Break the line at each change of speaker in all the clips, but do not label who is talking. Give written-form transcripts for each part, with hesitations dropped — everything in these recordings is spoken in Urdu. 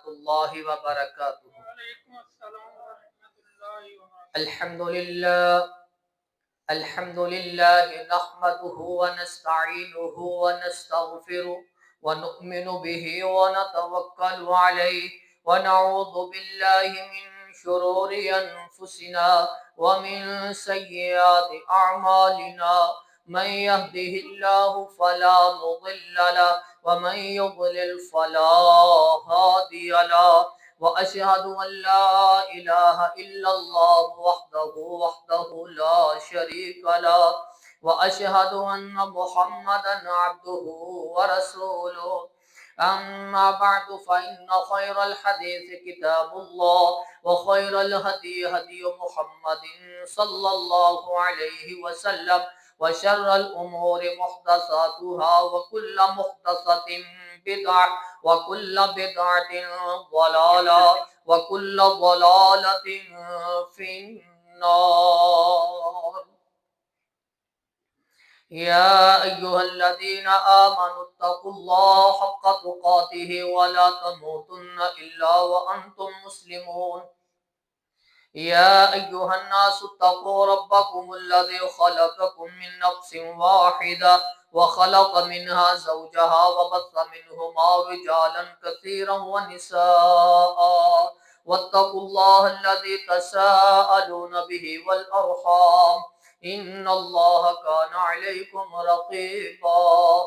الله وبركاته.
وعلیکم السلام ورحمۃ اللہ وبرکاتہ.
الحمد لله نحمده ونستعينه ونستغفره ونؤمن به ونتوكل عليه ونعوذ بالله من شرور أنفسنا ومن سيئات أعمالنا. من يهده الله فلا مضل له ومن يضلل فلا هادي له. وأشهد أن لا إله إلا الله وحده لا شريك له وأشهد أن محمدا عبده ورسوله. أما بعد فإن خير الحديث كتاب الله وخير الهدي هدي محمد صلى الله عليه وسلم وشر الأمور محدثاتها وكل محدثة بدعة وكل بدعة ضلالة وكل ضلالة في النار. يا أيها الذين آمنوا اتقوا الله حق تقاته ولا تموتن إلا وأنتم مسلمون. يا أيها الناس اتقوا ربكم الذي خلقكم من نفس واحدة وخلق منها زوجها وبث منهما رجالا كثيرا ونساء واتقوا الله الذي تساءلون به والأرحام إن الله كان عليكم رقيبا.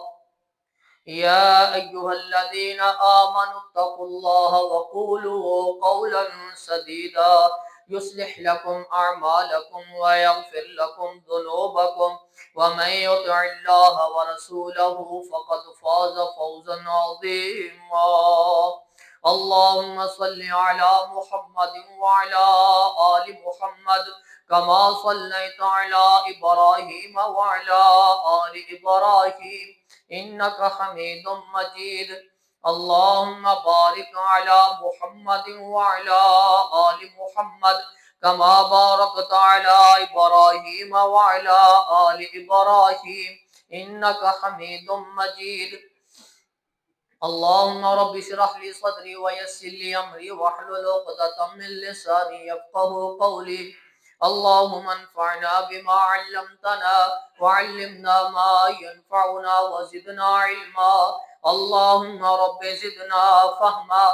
يا أيها الذين آمنوا اتقوا الله وقولوا قولا سديدا يصلح لكم أعمالكم ويغفر لكم ذنوبكم ومن يطع الله ورسوله فقد فاز فوزا عظيما. اللهم صل على محمد وعلى آل محمد كما صليت على إبراهيم وعلى آل إبراهيم إنك حميد مجيد. اللهم بارك على محمد وعلى آل محمد كما باركت على إبراهيم وعلى آل إبراهيم إنك حميد مجيد. اللهم رب اشرح لي صدري ويسر لي أمري واحلل عقدة من لساني يفقهوا قولي. اللهم انفعنا بما علمتنا وعلمنا ما ينفعنا وزدنا علما. اللهم رب زدنا فهما.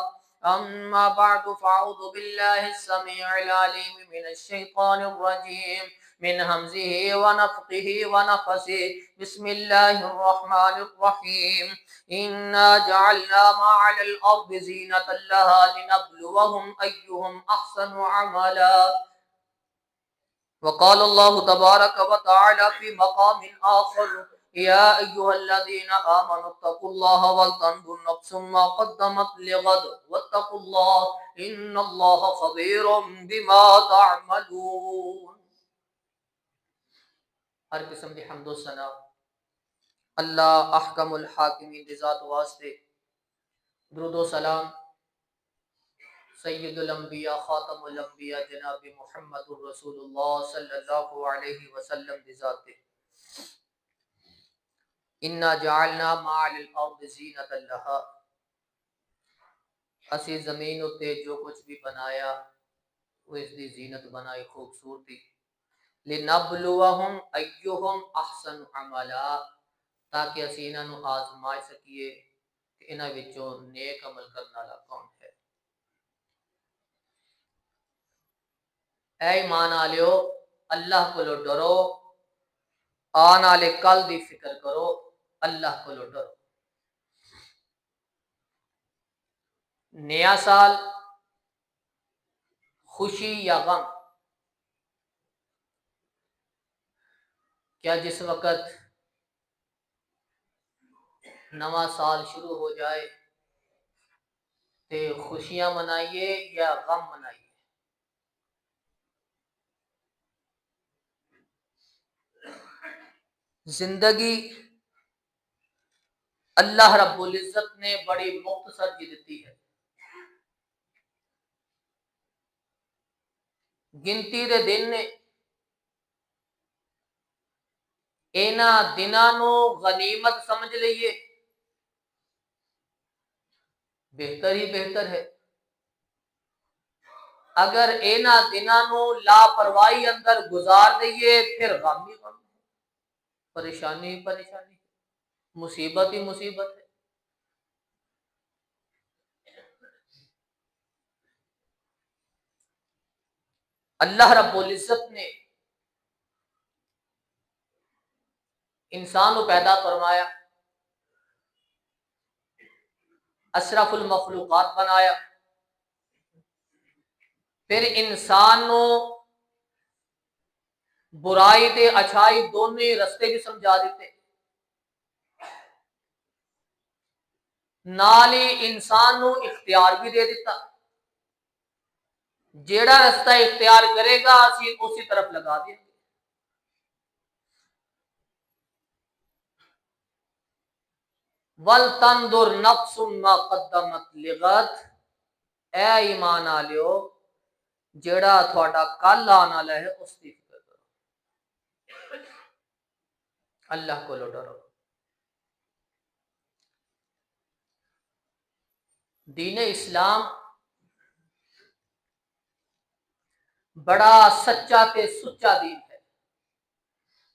أما بعد فأعوذ بالله السميع العليم من الشيطان الرجيم من همزه ونفخه ونفسه. بسم الله الرحمن الرحيم. إنا جعلنا ما على الأرض زينة لها لنبلوهم أيهم أحسن عملا. وقال الله تبارك وتعالى في مقام آخر يا أيها الذين آمنوا اتقوا الله ولتنظر نفس ما قدمت لغد واتقوا الله إن الله خبير بما تعملون. ہر قسم کی حمد و ثنا اللہ احکم الحاکمین کی ذات واسطے. درود و سلام سید الانبیاء خاتم الانبیاء جناب محمد الرسول اللہ صلی اللہ علیہ وسلم دی ذات تے. انا جعلنا ما علی الارض زینۃ لہا. اسی زمین اتے جو کچھ بھی بنایا وہ اس دی زینت بنائی، خوبصورتی. لنبلوہم ایہم احسن عملا، تاکہ اسی انہاں نو آزما سکیے کہ انہاں وچوں نیک عمل کرنے والا کون ہے. اے ایمان آلیو، اللہ کو ڈرو، آن والے کل دی فکر کرو، اللہ کو ڈرو. نیا سال خوشی یا غم؟ کیا جس وقت نواں سال شروع ہو جائے تے خوشیاں منائیے یا غم منائیے؟ زندگی اللہ رب العزت نے بڑی مختصر کی دیتی ہے. گنتی دے دن نے، اینا دناں نو غنیمت سمجھ لئیے، بہتر ہی بہتر ہے. اگر اینا دناں نو لاپرواہی اندر گزار دئیے پھر غم ہی غم ہے، پریشانی ہی پریشانی، مصیبت ہی مصیبت ہے۔ اللہ رب العزت نے انسان کو پیدا فرمایا، اشرف المخلوقات بنایا، پھر انسان نو برائی تے اچھائی دونوں ہی رستے بھی سمجھا دیتے، نال ہی انسان نو اختیار بھی دے دیتا، جیڑا رستہ اختیار کرے گا اسی طرف لگا دیں گے۔ وَلْتَنْظُرْ نَفْسٌ مَا قَدَّمَتْ لِغَدٍ، اے ایمان آلیو جیڑا تھوڑا کل آنے والا ہے اس کی فکر کرو، اللہ کو ڈرو۔ دین اسلام بڑا سچا تے سچا دین ہے،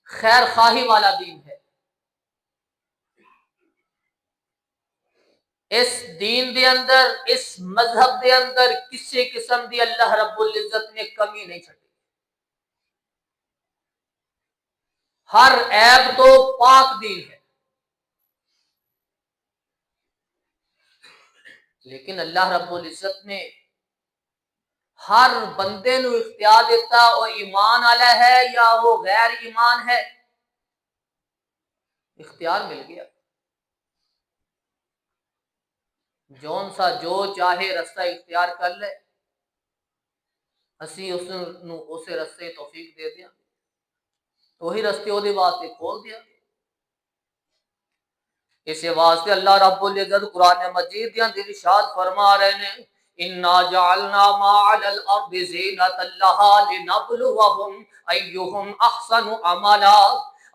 خیر خواہی والا دین ہے۔ اس دین دے اندر، اس مذہب دے اندر کسی قسم دی اللہ رب العزت نے کمی نہیں چھڈی، ہر عیب تو پاک دین ہے۔ لیکن اللہ رب العزت نے ہر بندے نو اختیار دیتا، وہ ایمان والا ہے یا وہ غیر ایمان ہے، اختیار مل گیا، جون سا جو چاہے رستہ اختیار کر لے، اسی اسے رستے توفیق دے دیا، وہی رستے وہ واسطے کھول دیا۔ اس واسطے اللہ رب العزت قرآن مجید دے اندر ارشاد فرما رہے ہیں، انا جعلنا ما علی الارض زینۃ لہا لنبلوہم ایہم احسن عملا،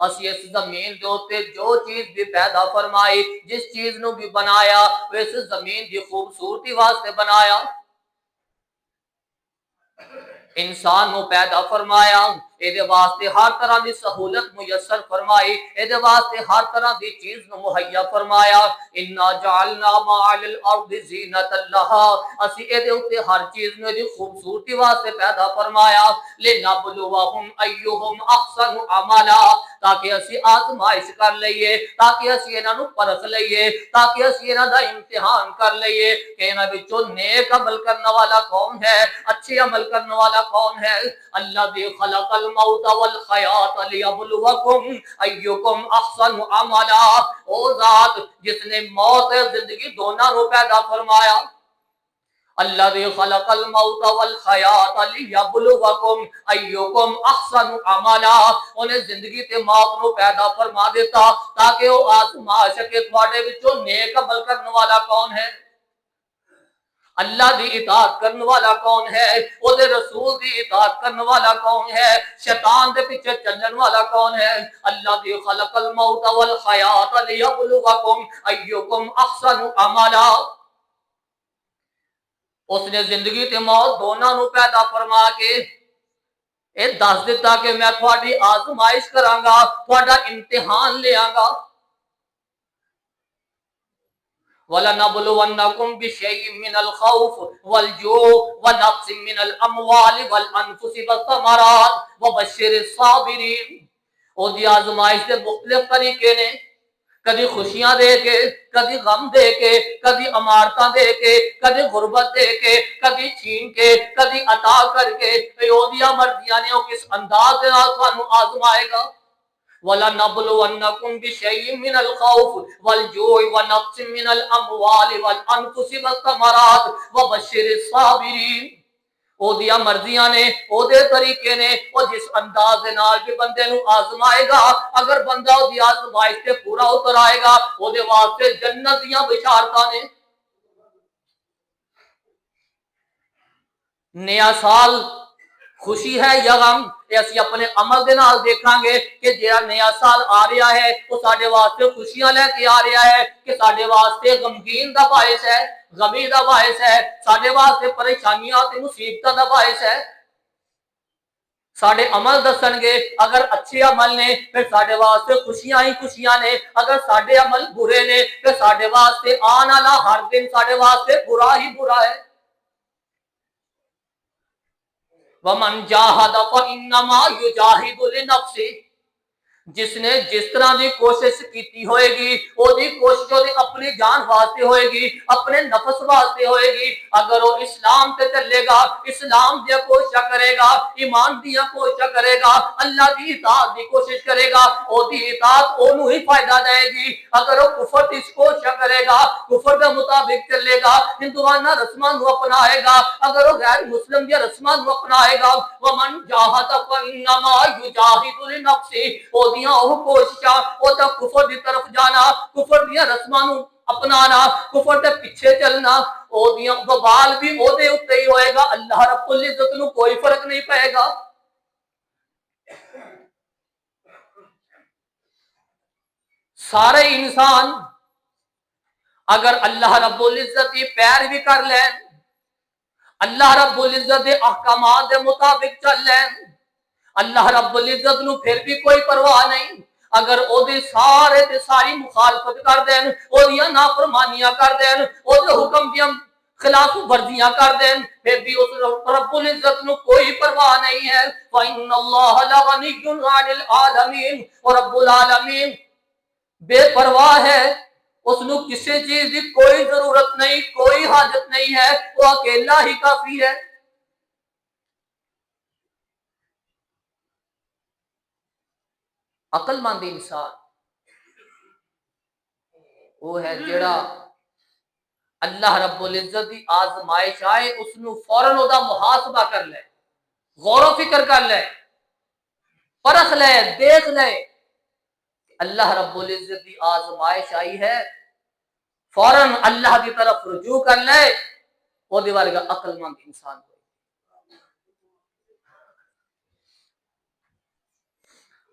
اسی اس زمین دے اوتے جو چیز بھی پیدا فرمائی، جس چیز نو بھی بنایا، اس زمین دی خوبصورتی واسطے بنایا۔ انسان نو پیدا فرمایا، اے واسطے ہر طرح دی سہولت میسر فرمائی، اے واسطے ہر طرح دی چیز نو مہیا فرمایا۔ انا جعلنا ما علی الارض زینۃ لہا، اسی اے دے اوتے ہر چیز نو دی خوبصورتی واسطے پیدا فرمایا، لنبلوہم ایہم احسن عملا، تاکہ اسی آزمائش کر لئیے، تاکہ اسی انہاں نو پرکھ لئیے، تاکہ اسی انہاں دا امتحان کر لئیے کہ انہاں وچوں نیک عمل کرنے والا کون ہے، اچھے عمل کرنے والا کون ہے۔ الذی خلق الموت والحیات لیبلوکم ایکم احسن عملا، او ذات جس نے موت اور زندگی دونوں کو پیدا فرمایا۔ الذی خلق الموت والحیات لیبلوکم ایکم احسن عملا، انہیں زندگی تے موت نو پیدا فرما دیتا تاکہ وہ آزما سکے تواڈے وچوں نیک عمل کرنے والا کون ہے، اللہ دی اطاعت کرنے والا کون ہے، او دے رسول دی اطاعت کرنے والا کون ہے، شیطان دے پیچھے چلن والا کون ہے۔ اللہ دی خلق الموت والحیات لیبلوکم ایکم احسن عملا، اس نے زندگی تے موت دونوں نو پیدا فرما کے اے دس دیتا کہ میں تھوڑی آزمائش کراں گا، تھوڑا امتحان لیاں گا۔ وَلَنَبْلُوَنَّكُمْ بِشَيْءٍ مِّنَ الْخَوْفِ وَالْجُوعِ وَنَقْصٍ مِّنَ الْأَمْوَالِ وَالْأَنفُسِ وَالثَّمَرَاتِ وَبَشِّرِ الصَّابِرِينَ۔ او دی آزمائش کے مختلف طریقے نے، کبھی خوشیاں دے کے، کبھی غم دے کے، کبھی امارتاں دے کے، کبھی غربت دے کے، کبھی چھین کے، کبھی عطا کر کے، او دیا مرضیاں نے وہ کس انداز دے نال تھانوں آزمائے گا۔ وَلَنَبْلُوَنَّكُمْ بِشَيْءٍ مِّنَ الْخَوْفِ وَالْجُوعِ وَنَقْصٍ مِّنَ الْأَمْوَالِ وَالْأَنفُسِ وَالثَّمَرَاتِ وَبَشِّرِ الصَّابِرِينَ۔ او دیا مرضیاں نے، او دے طریقے نے، او جس انداز دے نال بھی بندے نو آزمائے گا، اگر بندہ او دی آزمائش تے پورا اتر آئے گا، او دے واسطے جنت دیاں بشارتاں نے۔ نیا سال خوشی ہے یا غم یہ اسی اپنے عمل دے نال دیکھاں گے کہ جہاں نیا سال آ رہا ہے وہ ساڈے واسطے خوشیاں لے کے آ رہا ہے کہ ساڈے واسطے غمگین دا باعث ہے، غمی دا باعث ہے، ساڈے واسطے پریشانیاں تے مصیبتاں دا باعث ہے۔ ساڈے عمل دسن گے اگر اچھے عمل نے پھر ساڈے واسطے خوشیاں ہی خوشیاں نے، اگر ساڈے عمل برے نے پھر ساڈے واسطے آن والا ہر دن ساڈے واسطے برا ہی برا ہے۔ وَمَنْ جَاهَدَ فَإِنَّمَا يُجَاهِدُ لِنَفْسِهِ، جس نے جس طرح دی کوشش کیتی ہوئے گی وہ دی کوشش اپنی جان واسطے ہوئے گی، اپنے نفس واسطے ہوئے گی۔ اگر وہ اسلام تے چلے گا، اسلام دیا کوشش کرے گا، ایمان دیا کوشش کرے گا، اللہ دی اطاعت دی کوشش کرے گا، وہ دی اطاعت اونوں ہی فائدہ دے گی۔ اگر وہ کفر دی کوشش کرے گا، کفر دے مطابق چلے گا، ہندوانہ رسماں نو اپنائے گا، اگر وہ غیر مسلم دی رسماں نو اپنائے گا، ومن جاہد فانما یجاہد لنفسہ، وہ کوششاں وہ تو کفر دی طرف جانا، کفر دیا رسماں نو اپنانا، کفر دے پیچھے چلنا، او دیاں وبال بھی او دے اوتے ہی ہوئے گا، اللہ رب العزت نو کوئی فرق نہیں پائے گا۔ سارے انسان اگر اللہ رب العزت کی پیروی کر لیں، اللہ رب العزت دے احکامات دے مطابق چل لیں، اللہ رب العزت نو پھر بھی کوئی پرواہ نہیں۔ اگر او دے سارے تے ساری مخالفت کر دین، او دیاں نافرمانیاں کر دین، او دے حکم دیاں خلاف ورزیاں کر دین، پھر بھی اس رب العزت نو کوئی پرواہ نہیں ہے۔ فَإِنَّ اللَّهَ لَغَنِيٌّ عَنِ الْعَالَمِينَ، اور رب العالمین بے پرواہ ہے، اس نو کسی چیز کی کوئی ضرورت نہیں، کوئی حاجت نہیں ہے، وہ اکیلا ہی کافی ہے۔ عقل مند انسان وہ ہے جڑا اللہ رب العزت دی آزمائش آئے اس نو فوراً او دا محاسبہ کر لے، غور و فکر کر لے، پرکھ لے، دیکھ لے، اللہ رب العزت دی آزمائش آئی ہے، فوراً اللہ دی طرف رجوع کر لے، او دی ورگا عقل مند انسان ہوئے۔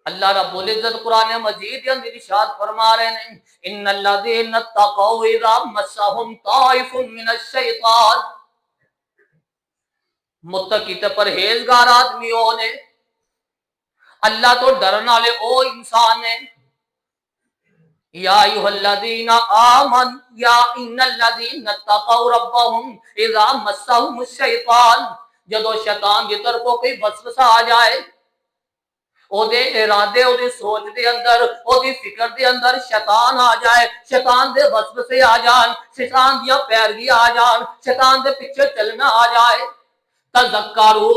اللہ رب العزت قرآن مجید کے اندر ارشاد فرما رہے ہیں ان الذین اتقوا اذا مسهم طائف من الشیطان، متقی تے پرہیزگار آدمیوں نے، اللہ تو ڈرن والے او انسان نے، یا ایھا الذین آمنوا یا ان الذین اتقوا ربهم اذا مسهم الشیطان، جدو شیطان کی طرفوں کوئی وسوسہ آ جائے، او دے ارادے او دی سوچ دے اندر او دی فکر دے اندر شیطان آ جائے، شیطان دے وسوسے آ جان، شیطان دیا پیروی آ جان، شیطان دے پیچھے چلنا آ جائے، تذکرو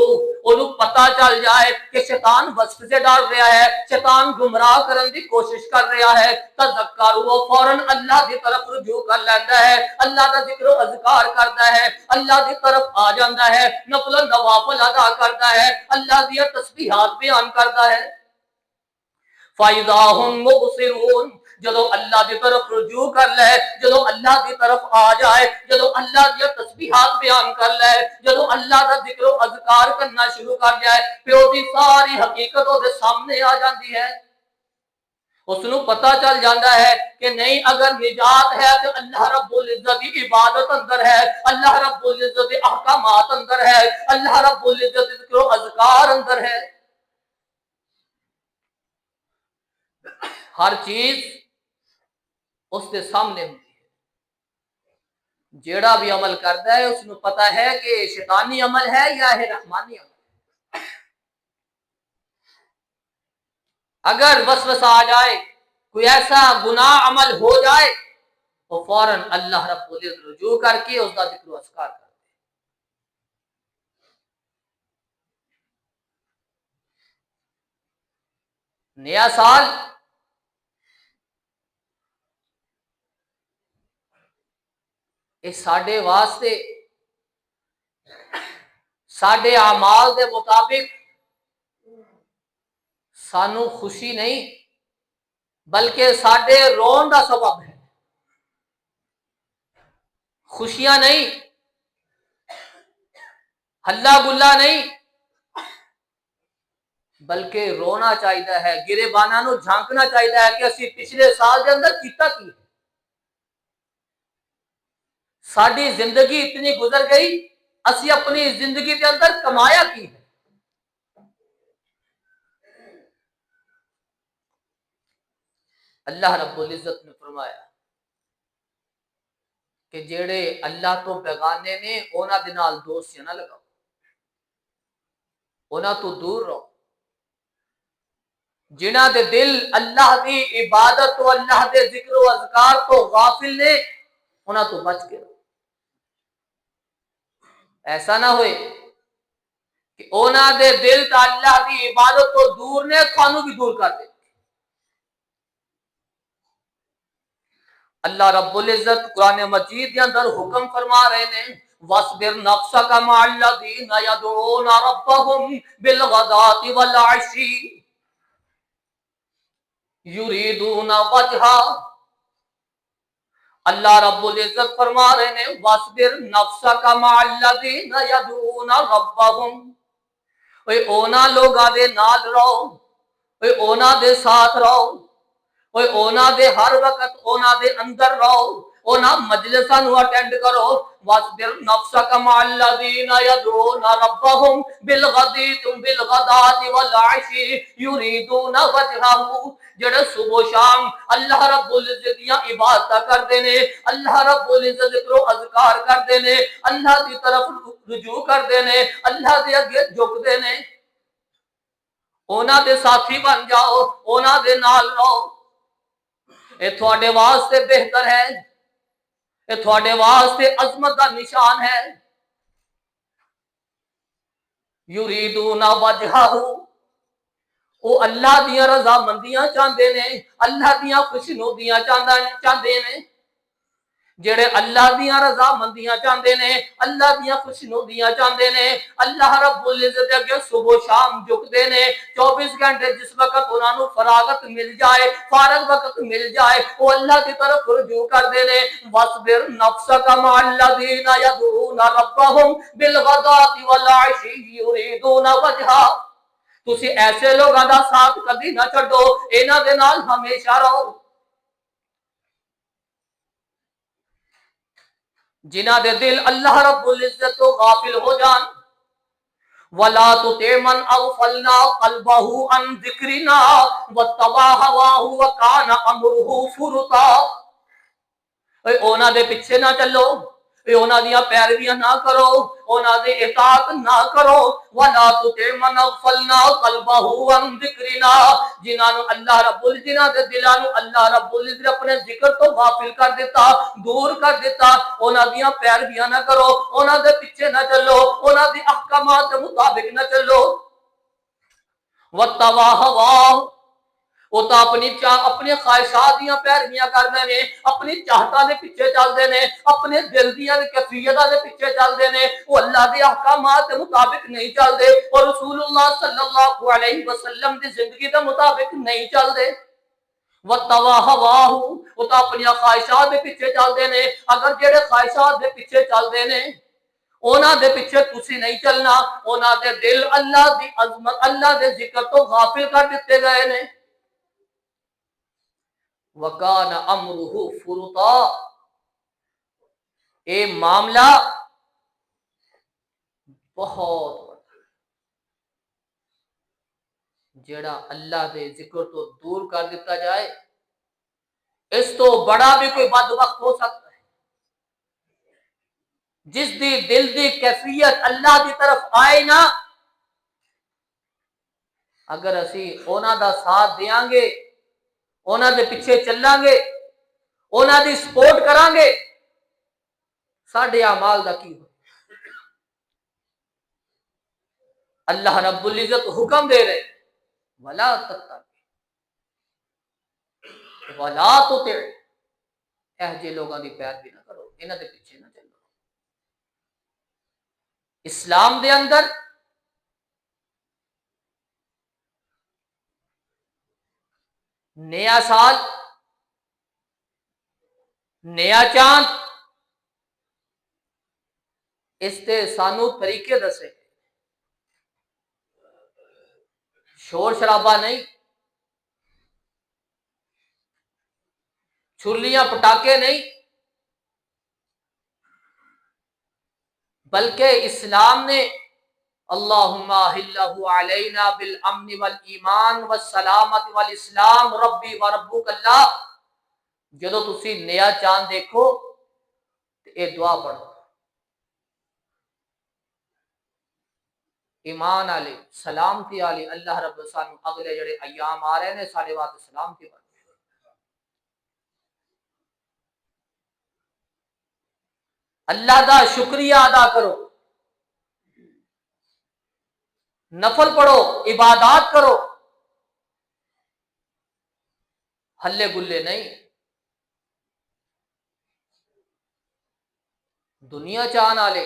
انہوں پتہ چل جائے کہ شیطان وسوسے ڈال رہا ہے، شیطان گمراہ کرنے کی کوشش کر رہا ہے، تذکرو وہ فوراً اللہ دی طرف رجوع کر لیتا ہے، اللہ کا ذکر و اذکار کرتا ہے، اللہ دی طرف آ جاتا ہے، نفل و نوافل ادا کرتا ہے، اللہ دی تسبیحات بیان کرتا ہے۔ فَإِذَا هُمْ مُبْصِرُونَ، جدو اللہ دی طرف رجوع کر لے، جدو اللہ دی طرف آ جائے، جدو اللہ دی تسبیحات بیان کر لے، جدو اللہ دا ذکر و اذکار کرنا شروع کر جائے، پھر وہ دی ساری حقیقت وہ دے سامنے آ جاتی ہے، اس نو پتہ چل جاتا ہے کہ نہیں اگر نجات ہے تو اللہ رب العزت کی عبادت اندر ہے، اللہ رب العزت کے احکامات اندر ہے، اللہ رب العزت کے ذکر و اذکار اندر ہے۔ ہر چیز اس کے سامنے ہوتی ہے، جیڑا بھی عمل کرتا ہے اس کو پتا ہے کہ شیطانی عمل ہے یا ہے رحمانی عمل۔ اگر وسوسہ آ جائے، کوئی ایسا گناہ عمل ہو جائے تو فوراً اللہ رب العزت رجوع کر کے اس کا ذکر و اذکار کرتے ہیں۔ نیا سال یہ ساڈے واسطے ساڈے اعمال دے مطابق سانو خوشی نہیں بلکہ ساڈے رون دا سبب ہے، خوشیاں نہیں، ہلا گلا نہیں، بلکہ رونا چاہیے ہے، گریباناں نو جھانکنا چاہیے ہے کہ اسی پچھلے سال دے اندر کیتا کی، ساری زندگی اتنی گزر گئی، اسی اپنی زندگی کے اندر کمایا کی ہے۔ اللہ رب العزت نے فرمایا کہ جیڑے اللہ تو بیگانے نے انہاں دے نال دوستیاں نہ لگاؤ، انہاں تو دور رہو، جنہاں دے دل اللہ دی عبادت تو اللہ دے ذکر و اذکار تو غافل نے انہاں تو بچ کے رہو۔ ایسا نہ ہوئے کہ انہاں دے دل تا اللہ دی عبادت تو دور نے تھانوں بھی دور کر دے۔ اللہ رب العزت قرآن مجید کے اندر حکم فرما رہے ہیں وَاصْبِرْ نَفْسَكَ مَعَ الَّذِينَ يَدْعُونَ رَبَّهُمْ بِالْغَدَاةِ وَالْعَشِيِّ يُرِيدُونَ وَجْهَهُ۔ اللہ رب العزت فرما رہے ہیں وَاصْبِرْ نَفْسَكَ مَعَ الَّذِينَ يَدْعُونَ رَبَّهُمْ، اے اونا لوگاں دے نال رہو، اے اونا دے ساتھ رہو، اوے اونا دے ہر وقت اونا دے اندر رہو، اونا مجلساں نو اٹینڈ کرو۔ وَاصْبِرْ نَفْسَكَ مَعَ الَّذِينَ يَدْعُونَ رَبَّهُمْ بِالْغَدَاةِ وَالْعَشِيِّ يُرِيدُونَ وَجْهَهُ، جڑے صبح و شام اللہ رب العزت دیاں عبادتاں کردے نے، اللہ رب العزت ذکر و اذکار کردے نے، اللہ دی طرف رجوع کردے نے، اللہ دے اگے جھکدے نے، اونا دے ساتھی بن جاؤ، اونا دے نال رہو۔ اے تھوڑے واسطے بہتر ہے، اے تھوڑے واسطے عظمت کا نشان ہے۔ یریدون وجہہ، او اللہ دیاں رضامندیاں چاہتے نے، اللہ دیاں خوشنودیاں چاہتے نے۔ جڑے اللہ دیاں رضامندیاں چاہتے نے، اللہ دیاں خوشنودیاں چاہتے نے، اللہ رب العزت اگے صبح و شام جھکتے نے، 24 گھنٹے جس وقت انہاں نو فراغت مل جائے، فارغ وقت مل جائے، وہ اللہ کی طرف رجوع کرتے نے۔ وَاصْبِرْ نَفْسَكَ مَعَ الَّذِينَ يَدْعُونَ رَبَّهُمْ بِالْغَدَاةِ وَالْعَشِيِّ يُرِيدُونَ وَجْهَهُ، تسی ایسے لوگاں دا ساتھ کبھی نہ چھڈو، انہاں دے نال ہمیشہ رہو جنہ دے دل اللہ رب العزت تو غافل ہو جان۔ وَلَا تُطِعْ مَنْ أَغْفَلْنَا قَلْبَهُ عَنْ ذِكْرِنَا وَاتَّبَعَ هَوَاهُ وَكَانَ أَمْرُهُ فُرُطًا، اے اونا دے پیچھے نہ چلو، اے اونا دیاں پیرویاں نہ کرو، اونا دے اطاعت نہ کرو۔ وَلَا تُطِعْ مَنْ أَغْفَلْنَا قَلْبَهُ عَنْ ذِكْرِنَا، جنہاں نو اللہ رب العزت، جنہاں دے دلاں نو اللہ رب العزت اپنے ذکر تو غافل کر دیتا، دور کر دیتا، اونا دیاں پیرویاں نہ کرو، اونا دے پیچھے نہ چلو، اونا دی احکامات کے مطابق نہ چلو۔ وَاتَّبَعَ هَوَاهُ، وہ تو اپنی خواہشات دیاں پیرویاں کردے نے، اپنی چاہتاں دے پیچھے چلدے نے، اپنے دل دیاں کیفیتاں دے پیچھے چلدے نے، وہ اللہ دے احکامات کے مطابق نہیں چلدے، اور رسول اللہ صلی اللہ علیہ وسلم دی زندگی کے مطابق نہیں چلدے۔ وَاتَّبَعَ هَوَاهُ، وہ تو اپنی خواہشات دے پیچھے چلدے نے۔ اگر جڑے خواہشات دے پیچھے چلدے نے اونا دے پیچھے تسی نہیں چلنا، اونا دے دل اللہ دی عظمت، اللہ دے ذکر تو غافل کر دیتے گئے نے۔ وَكَانَ أَمْرُهُ فُرُطًا، اے معاملہ بہت بڑا، جڑا اللہ دے ذکر تو دور کر دیتا جائے، اس تو بڑا بھی کوئی بدبخت ہو سکتا ہے۔ جس دی دل دی کیفیت اللہ دی طرف آئے نا، اگر اسی اونا دا ساتھ دیاں گے، اونا دے پیچھے چلاں گے، اونا دی سپورٹ کران گے، ساڈے اعمال دا کی ہو؟ اللہ رب العزت حکم دے رہے وَلَا تَتَّبِعْ وَلَا تُطِعْ، جے لوگاں دی پیروی نہ کرو، انہاں دے پیچھے نہ چلو۔ اسلام دے اندر نیا سال، نیا چاند، اس تے سانو طریقے دسے، شور شرابہ نہیں، چھریاں پٹاخے نہیں، بلکہ اسلام نے اللہم احلہ علینا بالامن والایمان والسلامت والاسلام ربی وربک اللہ، جدو تسی نیا چاند دیکھو تو اے دعا پڑھو، ایمان علی سلامتی علی، اللہ رب سانو اگلے جڑے ایام آ رہے ہیں سارے واسطے سلامتی بن، اللہ دا شکریہ ادا کرو، نفل پڑھو، عبادات کرو، ہلے گلے نہیں۔ دنیا چاہن والے،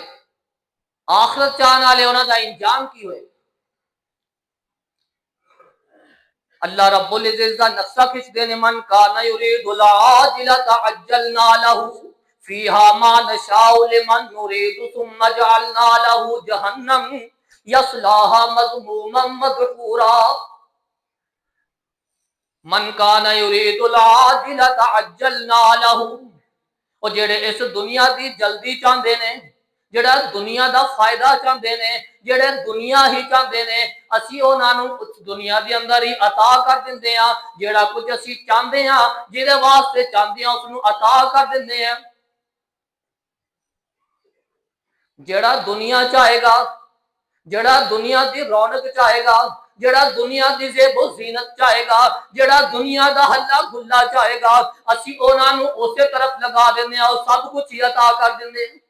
آخرت چاہن والے، انہاں دا انجام کی ہوئے؟ اللہ رب العزت کا نقشہ کھچ دینے، من کان یرید العاجلۃ عجلنا له فیہا ما نشاء لمن نرید ثم جعلنا له جہنم یصلاها مذموما مدحورا۔ من کان یرید العاجلۃ عجلنا له، او جڑے اس دنیا دی جلدی چاہندے نے، جڑا دنیا دا فائدہ چاہندے نے، جڑے دنیا ہی چاہندے نے، اسی انہاں نوں دنیا دے اندر ہی عطا کر دیندے ہاں، جڑا کچھ اسی چاہندے ہاں، جہدے واسطے چاہندے ہاں اس نوں عطا کر دیندے ہاں۔ جڑا دنیا چاہے گا، جڑا دنیا دی رونق چاہے گا، جڑا دنیا دی زیب و زینت چاہے گا، جڑا دنیا دا ہلا گلا چاہے گا، اسی انہاں نوں اسی طرف لگا دیندے ہاں، سب کچھ ہی عطا کر دیندے ہیں۔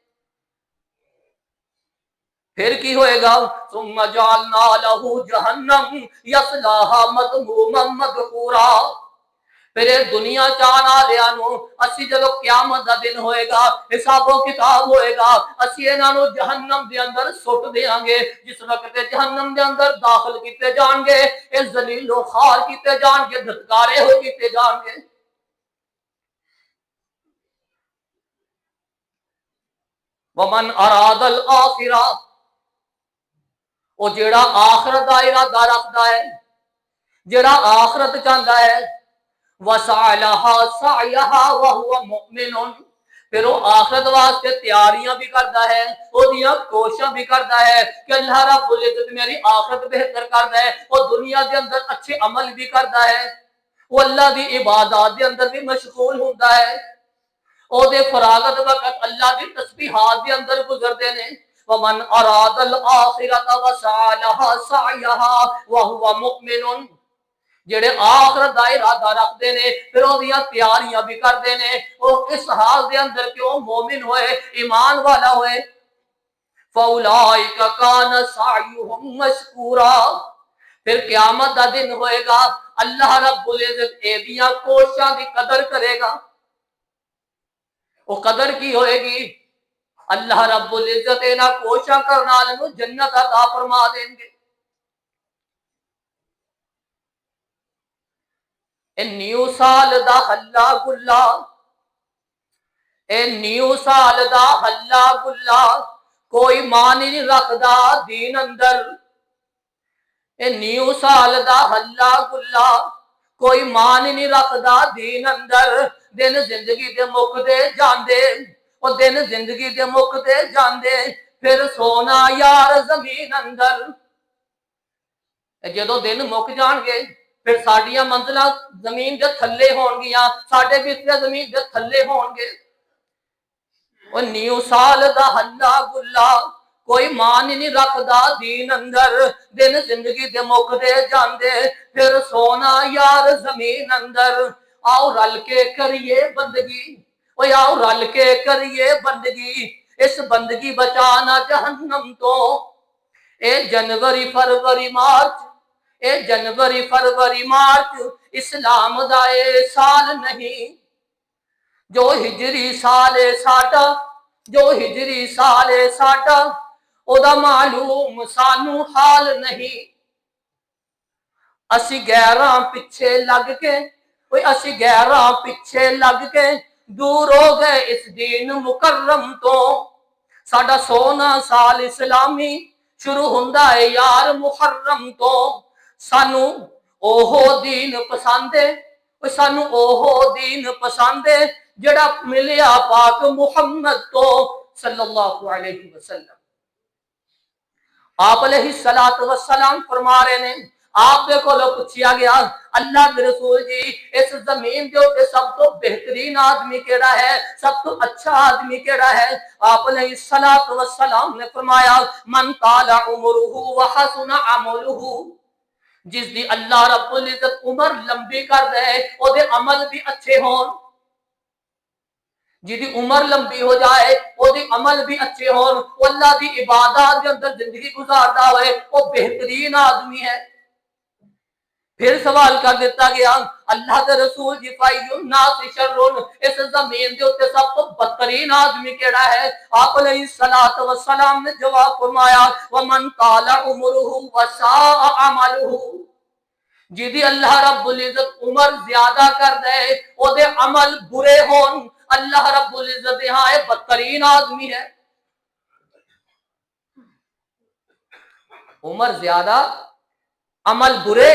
پھر کی ہوئے گا؟ ثم جعلنا له جہنم یصلاها مذموما مدحورا۔ پھر دنیا چاہن والےاں نوں اسی جدوں قیامت دا دن ہوئے گا، حساب و کتاب ہوئے گا، اسی انہاں نوں جہنم دے اندر سٹ دیاں گے۔ جس وقت جہنم دے اندر داخل کیتے جان گے، اے ذلیل و خوار کیتے جان گے، دھتکارے ہو کیتے جان گے۔ ومن اراد الآخرہ، او جیڑا آخرت دا ارادہ رکھدا ہے، جیڑا آخرت چاہندا ہے، وسعى لها سعيها وهو مؤمن، پھر وہ آخرت واسطے تیاریاں بھی کرتا ہے، وہ دیاں کوششاں بھی کرتا ہے کہ اللہ رب العزت میری آخرت بہتر کرتا ہے، وہ دنیا دے اندر اچھے عمل بھی کرتا ہے، وہ اللہ دی عبادات دے اندر بھی مشغول ہوتا ہے، او دے فراغت وقت اللہ دی تسبیحات دے اندر گزرتے ہیں۔ ومن اراد الآخرة وسعى لها سعيها وهو مؤمن، جڑے آخرت دا ارادہ رکھتے ہیں پھر وہ تیاریاں بھی کرتے ہیں، وہ اس حال دے اندر کہ وہ مومن ہوئے، ایمان والا ہوئے۔ فَأُولَٰئِكَ كَانَ سَعْيُهُمْ مَشْكُورًا، پھر قیامت دا دن ہوئے گا، اللہ رب العزت ایدیاں کوششاں دی قدر کرے گا۔ وہ قدر کی ہوئے گی؟ اللہ رب العزت انہاں کوششاں کرن والے نوں جنت عطا فرما دیں گے۔ اے نیو سال دا ہلا گلا، اے نیو سال دا ہلا گلا، کوئی معنی نہیں رکھدا دین اندر۔ اے نیو سال دا ہلا گلا، کوئی معنی نہیں رکھدا دین اندر۔ دن زندگی دے مکدے جاندے، او دن زندگی دے مکدے جاندے، پھر سونا یار زمین اندر۔ جدو دن مک جان گے پھر ساڈیاں منزلاں زمین دے تھلے ہون گیاں، ساڈے بستر زمین دے تھلے ہون گے۔ او نیو سال دا ہلا گلا، کوئی مان نہیں رکھدا دین اندر۔ دن زندگی دے مکدے جاندے، پھر سونا یار زمین اندر۔ آؤ رل کے کریے بندگی، او آؤ رل کے کریے بندگی، اس بندگی بچانا جہنم تو۔ اے جنوری فروری مارچ، اے جنوری فروری مارچ اسلام دا اے سال نہیں، جو ہجری سال ساڈا، جو ہجری سال ساڈا، او دا معلوم سانو حال نہیں۔ اسی گیراں پیچھے لگ کے، اسی گیراں پیچھے لگ کے دور ہو گئے اس دین مکرم تو۔ ساڈا سونا سال اسلامی شروع ہوندا ہے یار محرم تو، سانو اوہو دین پسند ہے، سانو اوہو دین پسند ہے جڑا ملیا پاک محمد تو صلی اللہ علیہ وسلم۔ آپ علیہ السلام فرما رہے ہیں، آپ دے کولو پوچھیا گیا اللہ کے رسول جی اس زمین دے اوپر سب تو بہترین آدمی کیڑا ہے، سب تو اچھا آدمی کیڑا ہے؟ آپ علیہ السلام نے فرمایا من طال عمرہ وحسن عملہ، جس دی اللہ رب العزت عمر لمبی کر دے او دے عمل بھی اچھے ہون، جی دی عمر لمبی ہو جائے وہ دی عمل بھی اچھے ہون، وہ اللہ دی عبادات کے اندر زندگی گزارتا ہوئے وہ بہترین آدمی ہے۔ پھر سوال کر دیتا گیا اللہ کے رسول جی فَأَيُّ النَّاسِ شَرٌّ، اس زمین دے اوپر سب تو بدترین آدمی کیڑا ہے؟ آپ علیہ السلام نے جواب فرمایا وَمَنْ طَالَ عُمُرُهُ وَسَاءَ عَمَلُهُ، جی دی اللہ رب العزت عمر زیادہ کر دے او دے عمل برے ہون، اللہ رب العزت یہاں بدترین آدمی ہے۔ عمر زیادہ عمل برے،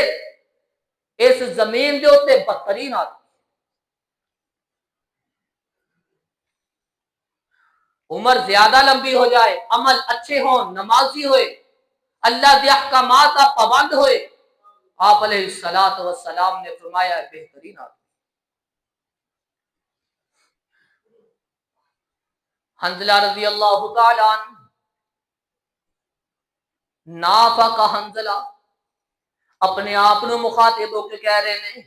اس زمین دے اوتے بدترین آدمی۔ عمر زیادہ لمبی ہو جائے، عمل اچھے ہون، نمازی ہوئے، اللہ کے احکامات کا پابند ہوئے، آپ علیہ السلام نے فرمایا بہترین آدمی۔ حنظلہ رضی اللہ تعالیٰ عنہ، نافق حنظلہ اپنے آپ نے مخاطب ہو کے کہہ رہے ہیں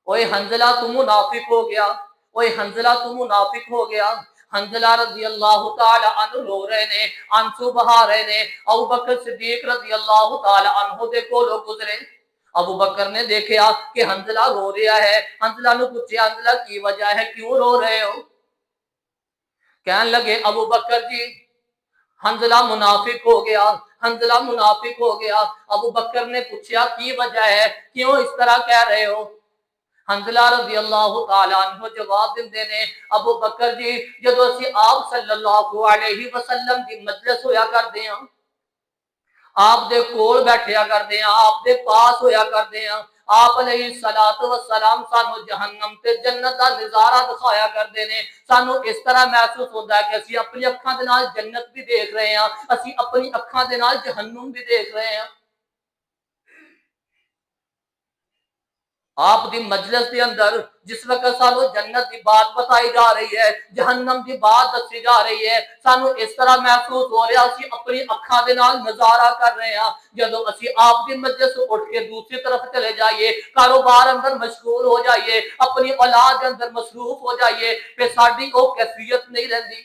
اوے حنظلہ تو منافق ہو گیا، اوے حنظلہ تو منافق ہو گیا۔ حنظلہ رضی اللہ تعالی عنہ رو رہے نے، آنسو بہا رہے نے۔ ابو بکر صدیق رضی اللہ تعالی عنہ دے کولوں گزرے، ابو بکر نے دیکھا کہ حنظلہ رو رہا ہے، حنظلہ نے پوچھا حنظلہ کی وجہ ہے، کیوں رو رہے ہو؟ کہنے لگے ابو بکر جی حنظلہ منافق ہو گیا، حنظلہ منافق ہو گیا۔ ابو بکر نے پوچھا کی وجہ ہے، کیوں اس طرح کہہ رہے ہو؟ حنظلہ رضی اللہ تعالیٰ عنہ جواب دیندے نے ابو بکر جی جدو اسی آپ صلی اللہ علیہ وسلم دی مجلس ہویا کردے ہیں، آپ دے کول بیٹھیا کردے ہیں، آپ دے پاس ہویا کردے ہیں، آپ علیہ السلام سانو جہنم تے جنت دا نظارہ دکھایا کردے نے، سانو اس طرح محسوس ہوتا ہے کہ اسی اپنی اکھاں دے نال جنت بھی دیکھ رہے ہیں، اسی اپنی اکھاں دے نال جہنم بھی دیکھ رہے ہیں۔ آپ دی مجلس کے اندر جس وقت سانو جنت دی بات بتائی جا رہی ہے، جہنم دی بات دسی جا رہی ہے، سانو اس طرح محسوس ہو رہا اسی اپنی اکھاں دے نال نظارہ کر رہے ہیں۔ جدو اسی آپ دی مجلس سے اٹھ کے دوسری طرف چلے جائیے، کاروبار اندر مشغول ہو جائیے، اپنی اولاد اندر مصروف ہو جائیے، پھر ساڈی او کیفیت نہیں رہندی،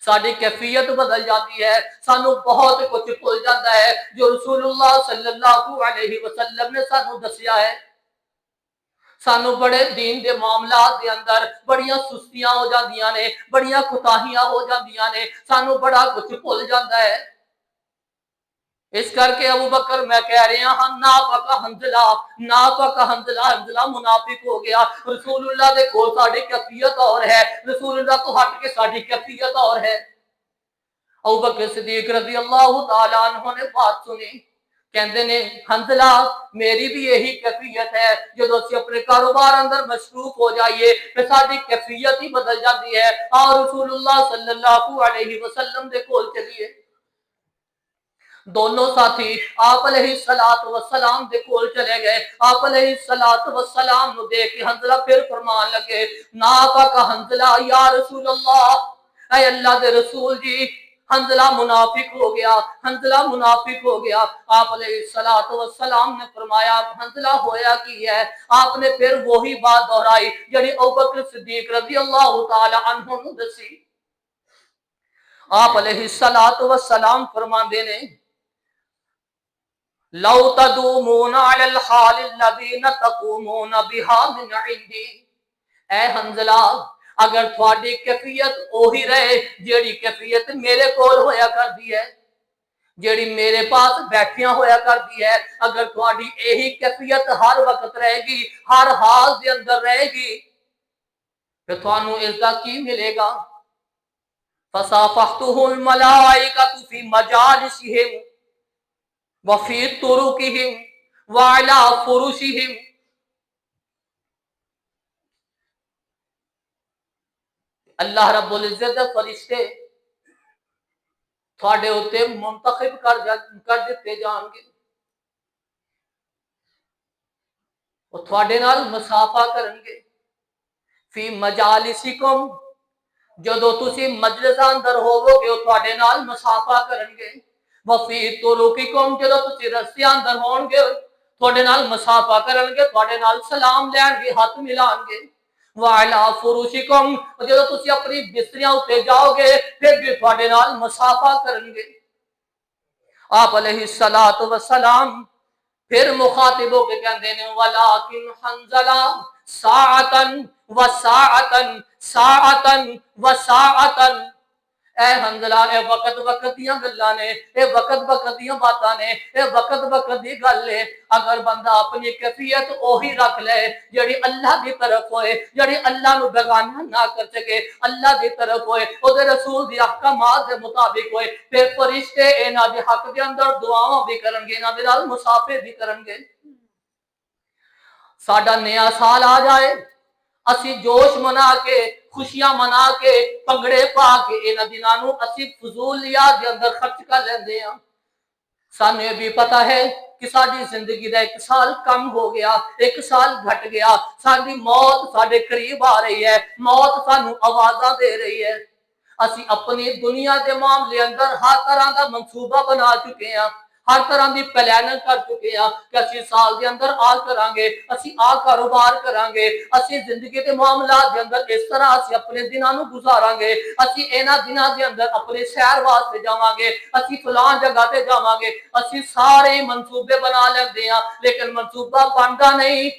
ساری کیفیت بدل جاتی ہے، سانو بہت کچھ بھول جاتا ہے جو رسول اللہ صلی اللہ علیہ وسلم نے سانو دسیا ہے۔ سانو بڑے دین دے معاملات دے اندر بڑیاں سستیاں ہو جاندیاں نے، بڑیاں کوتاہیاں ہو جاندیاں نے، سانو بڑا کچھ بھول جاتا ہے۔ اس کر کے ابو بکر میں کہہ رہے ہیں نافق حنظلہ، نافق حنظلہ، حنظلہ منافق ہو گیا۔ رسول اللہ دے کول ساڈی کیفیت اور ہے، رسول اللہ تو ہٹ کے ساڈی کیفیت اور ہے۔ ابو بکر صدیق رضی اللہ تعالیٰ عنہ نے بات سنی، کہندے نے حنظلہ میری بھی یہی کیفیت ہے، جدو اسی اپنے کاروبار اندر مصروف ہو جائیے پھر ساری کیفیت ہی بدل جاتی ہے، اور رسول اللہ صلی اللہ علیہ وسلم دے کول چلیے۔ دونوں ساتھی آپ علیہ السلام دے کول چلے گئے، آپ علیہ السلام نو دیکھ کے حنظلہ پھر فرمان لگے نافق حنظلہ یا رسول اللہ، اے اللہ دے رسول جی حنظلہ منافق ہو گیا، حنظلہ منافق ہو گیا۔ آپ علیہ السلام نے فرمایا حنظلہ ہویا کی ہے؟ آپ نے پھر وہی بات دہرائی جڑی ابوبکر صدیق رضی اللہ تعالی عنہ نے دسی۔ آپ علیہ السلام فرماندے نے لو تدومون علی الحال الذین تقومون بها من عندی، اے حنظلہ اگر تھوڑی کیفیت اوہی رہے جیڑی کیفیت میرے کول ہویا کر دی ہے، جیڑی میرے پاس بیٹھیاں ہویا کر دی ہے، اگر تھوڑی یہی کیفیت ہر وقت رہے گی، ہر حال دے اندر رہے گی، پھر تھانوں اس دا کی ملے گا؟ فصافحتہ الملائکۃ فی مجالسہم، وفی طرقہم وعلی فرشہم. اللہ رب العزت دے فرشتے تھوڑے ہوتے منتخب کر دیتے جان گے، وہ تھوڑے نال مسافہ کرن گے. فی مجالسکم، جدو تسی مجلس اندر ہوو گے وہ تھوڑے نال مسافہ کرن گے. وفی طرقکم، جدو تسی رستے اندر ہون گے تھوڑے نال مسافہ کرن گے، تھوڑے نال سلام لین گے، ہاتھ ملان گے. وعلی فرشکم، جدو تسی اپنی بستریاں اتے جاؤ گے پھر بھی تھوڑے نال مسافہ کرن گے. آپ علیہ الصلوۃ والسلام پھر مخاطب ہو کے کہندے نے ولیکن حنظلہ ساعتن و ساعتن ساعتن و ساعتن. اے حنظلہ، اے وقت وقت دیاں گلاں نے، اے وقت وقت دیاں باتاں نے، اے وقت وقت دی گل ہے. اگر بندہ اپنی کیفیت اوہی رکھ لے جڑی اللہ دی طرف ہوئے، جڑی اللہ نو بیگانہ نہ کر سکے، اللہ دی طرف ہوئے، او دے رسول دی احکامات دے مطابق ہوئے، پھر فرشتے انہاں دے حق دے اندر دعاواں بھی کرن گے، انہاں دے نال مسافے بھی کرن گے. ساڈا نیا سال آ جائے، اسی جوش منا کے، خوشیاں منا کے، پگڑے پا کے انہاں دناں نوں اسی فضولیات دے اندر خرچ کر لیندے ہاں. سانوں یہ بھی پتا ہے کہ ساری زندگی دا ایک سال کم ہو گیا، ایک سال گھٹ گیا، ساری موت ساڈے قریب آ رہی ہے، موت سانوں آوازاں دے رہی ہے. اسی اپنی دنیا دے معاملے اندر ہر طرح دا منصوبہ بنا چکے ہیں، ہر طرح دی پلاننگ کر چکے ہیں کہ اسی سال دے اندر آ کران گے، اسی آ کاروبار کران گے، اسی زندگی دے معاملات دے اندر اس طرح اسی اپنے دناں نوں گزاراں گے، اسی انہاں دناں دے اندر اپنے سیر واسطے جاواں گے، اسی فلان جگہ تے جاواں گے. اسی سارے منصوبے بنا لیندے ہاں لیکن منصوبہ بندا نہیں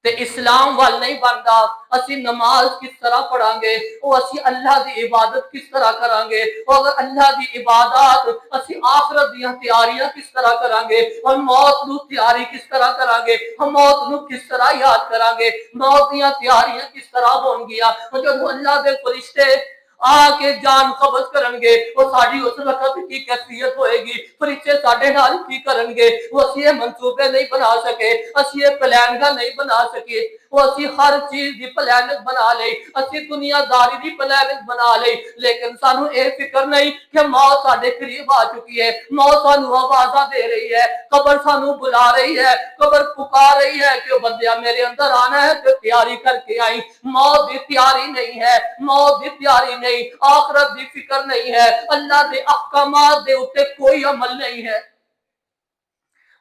تے اسلام وال نہیں بندا. اسی نماز کس طرح پڑھاں گے، او اسی اللہ دی عبادت کس طرح کران گے، او اگر اللہ دی عبادات اسی آخرت دیاں تیاریاں کس طرح کران گے، اور موت نو تیاری کس طرح کران گے، ہم موت نو کس طرح یاد کران گے، موت دیاں تیاریاں کس طرح ہون گیا. جب اللہ دے فرشتے آ کے جان قبض کرن گے، وہ ساڈی اس وقت کی کیفیت ہوئے گی، فرشتے ساڈے نال کی کرن گے. وہ اسی یہ منصوبے نہیں بنا سکے، اسی یہ پلاننگاں نہیں بنا سکے، وہ اسی ہر چیز دی پلاننگ بنا لئی، اسی دنیا داری دی پلاننگ بنا لئی، لیکن سانو اے فکر نہیں کہ موت ساڈے قریب آ چکی ہے، موت سانو آوازاں دے رہی ہے، قبر سانو بلا رہی ہے، قبر پکار رہی ہے کہ بندیا میرے اندر آنا ہے تو تیاری کر کے آئی. موت دی تیاری نہیں ہے، موت دی تیاری نہیں، آخرت دی فکر نہیں ہے، اللہ دے احکامات دے اوتے کوئی عمل نہیں ہے.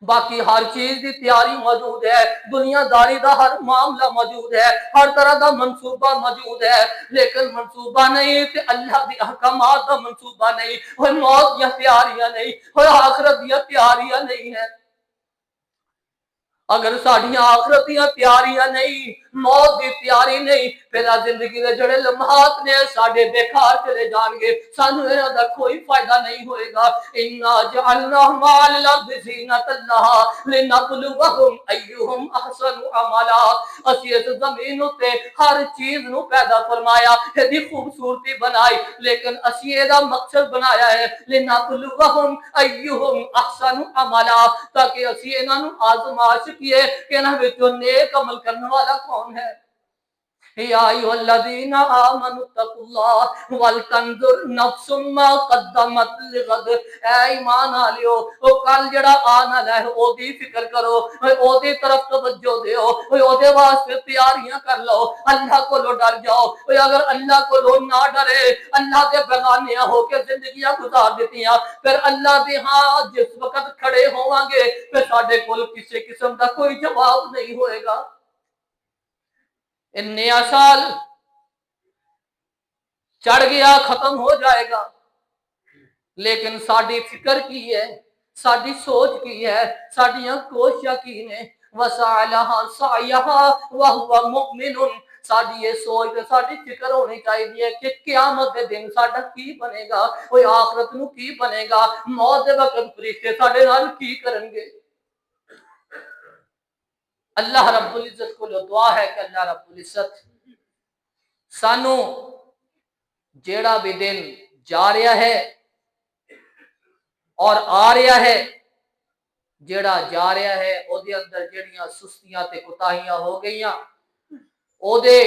باقی ہر چیز دی تیاری موجود ہے، دنیا داری دا ہر معاملہ موجود ہے، ہر طرح دا منصوبہ موجود ہے، لیکن منصوبہ نہیں تے اللہ دی احکامات دا منصوبہ نہیں، اور موت یا تیاریاں نہیں، اور آخرت دیا تیاریاں نہیں ہے. اگر ساڈیاں آخرت دیاں تیاریاں نہیں، موت دی تیاری نہیں، پھر زندگی دے جڑے لمحات نے ساڈے بیکار چلے جان گے، سانوں انہاں دا کوئی فائدہ نہیں ہوئے گا. انا جعلنا ما الارض زینۃ لہا لنبلوہم ایہم احسن عملا. اسی اس زمین تے ہر چیز نو پیدا فرمایا، ایدی خوبصورتی بنائی، لیکن اسی اے دا مقصد بنایا ہے لنبلوہم ایہم احسن عملا، تاکہ اسی انہاں نو آزمائش کیے کہ انہاں وچوں نیک عمل کرنے والا کون ہے. یا ایھا الذین آمنوا اتقوا اللہ ولتنظر نفس ما قدمت لغد. اے ایمان والےو، او کل جڑا آن والا ہے او دی فکر کرو، او دی طرف توجہ دیو، او دے واسطے تیاریاں کر لو، اللہ کو ڈر جاؤ. اگر اللہ کو نہ ڈرے، اللہ دے بیگانے ہو کے زندگیاں گزار دیتیاں، پھر اللہ دے ہاں جس وقت کھڑے ہوواں گے پھر ساڈے کول کسی قسم دا کوئی جواب نہیں ہوئے گا. نیا سال چڑھ گیا، ختم ہو جائے گا، لیکن ساڈی فکر کی ہے، ساڈی سوچ کی ہے، ساڈیاں کوششاں کی نے. وسعى لها سعيها وهو مؤمن. ساڈی یہ سوچ تے ساڈی فکر ہونی چاہیے کہ قیامت دے دن ساڈا کی بنے گا، کوئی آخرت نو کی بنے گا، موت دے وقت فرشتے ساڈے نال کی کرن گے. اللہ رب العزت کو دعا ہے کہ اللہ رب العزت سانو جیڑا بھی دن جا رہا ہے اور آ رہا ہے جیڑا جا رہا ہے او دے اندر جڑیاں سستیاں تے کوتاہیاں ہو گئیاں او دے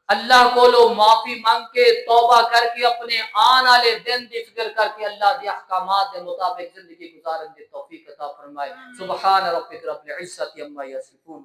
اللہ کولو معافی مانگ کے توبہ کر کے اپنے آن والے دن دی فکر کر کے اللہ دے احکامات دے مطابق زندگی گزارن دی توفیق عطا فرمائے۔ سبحان ربک رب العزت عما یصفون۔